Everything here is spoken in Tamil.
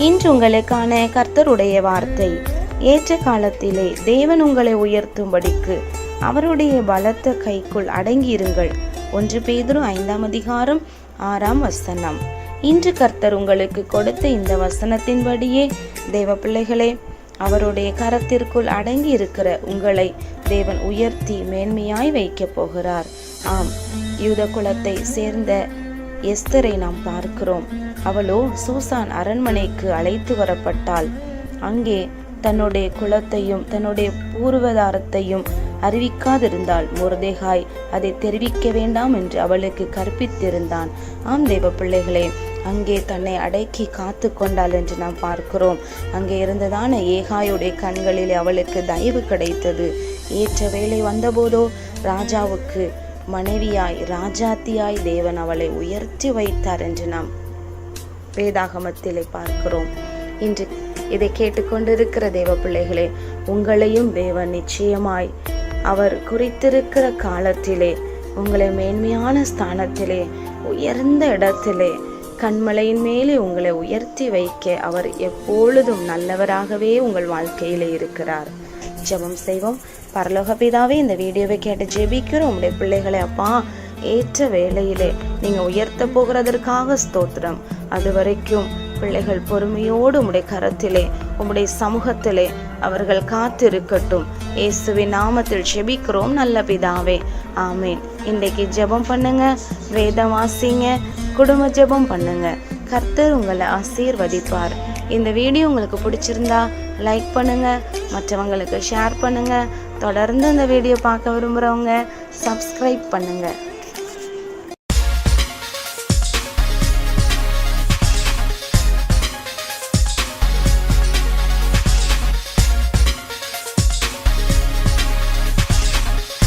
இன்று உங்களுக்கான கர்த்தருடைய வார்த்தை. ஏற்ற காலத்திலே தேவன் உங்களை உயர்த்தும்படிக்கு அவருடைய பலத்த கைக்குள் அடங்கியிருங்கள். 1 பேதுரு 5ஆம் அதிகாரம் 6ஆம் வசனம். இன்று கர்த்தர் உங்களுக்கு கொடுத்த இந்த வசனத்தின்படியே தேவ பிள்ளைகளே, அவருடைய கரத்திற்குள் அடங்கி இருக்கிற உங்களை தேவன் உயர்த்தி மேன்மையாய் வைக்கப் போகிறார். ஆம், யூத குலத்தை சேர்ந்த எஸ்தரை நாம் பார்க்கிறோம். அவளோ சூசான் அரண்மனைக்கு அழைத்து வரப்பட்டாள். அங்கே தன்னுடைய குலத்தையும் தன்னுடைய பூர்வதாரத்தையும் அறிவிக்காதிருந்தாள். மொர்தெகாய் அதை தெரிவிக்க வேண்டாம் என்று அவளுக்கு கற்பித்திருந்தான். ஆம் தேவ பிள்ளைகளே, அங்கே தன்னை அடக்கி காத்து கொண்டாள் என்று நாம் பார்க்கிறோம். அங்கே இருந்ததான ஏகாயுடைய கண்களில் அவளுக்கு தயவு கிடைத்தது. ஏற்ற வேளை வந்தபோதோ ராஜாவுக்கு மனைவியாய் ராஜாத்தியாய் தேவன் அவளை உயர்த்தி வைத்தார் என்று நாம் வேதாகமத்திலே பார்க்கிறோம். இன்று இதை கேட்டுக்கொண்டிருக்கிற தேவ பிள்ளைகளே, உங்களையும் தேவன் நிச்சயமாய் அவர் குறித்திருக்கிற காலத்திலே உங்களை மேன்மையான ஸ்தானத்திலே உயர்ந்த இடத்திலே கண்மலையின் மேலே உங்களை உயர்த்தி வைக்க அவர் எப்பொழுதும் நல்லவராகவே உங்கள் வாழ்க்கையிலே இருக்கிறார். ஜெபம் செய்வோம். பரலோக பிதாவே, இந்த வீடியோவை கேட்டு ஜெபிக்கிறோம். உங்களுடைய பிள்ளைகளை அப்பா ஏற்ற வேளையிலே நீங்க உயர்த்த போகிறதற்காக ஸ்தோத்திரம். அது வரைக்கும் பிள்ளைகள் பொறுமையோடு உம்முடைய கரத்திலே உம்முடைய சமூகத்திலே அவர்கள் காத்திருக்கட்டும். இயேசுவின் நாமத்தில் ஜெபிக்கிறோம் நல்ல பிதாவே, ஆமேன். இன்றைக்கு ஜெபம் பண்ணுங்க, வேதம் வாசிங்க, குடும்ப ஜெபம் பண்ணுங்க. கர்த்தர் உங்களை ஆசீர்வதிப்பார். இந்த வீடியோ உங்களுக்கு பிடிச்சிருந்தா லைக் பண்ணுங்க, மற்றவங்களுக்கு ஷேர் பண்ணுங்க. தொடர்ந்து இந்த வீடியோ பார்க்க விரும்புகிறவங்க சப்ஸ்கிரைப் பண்ணுங்க.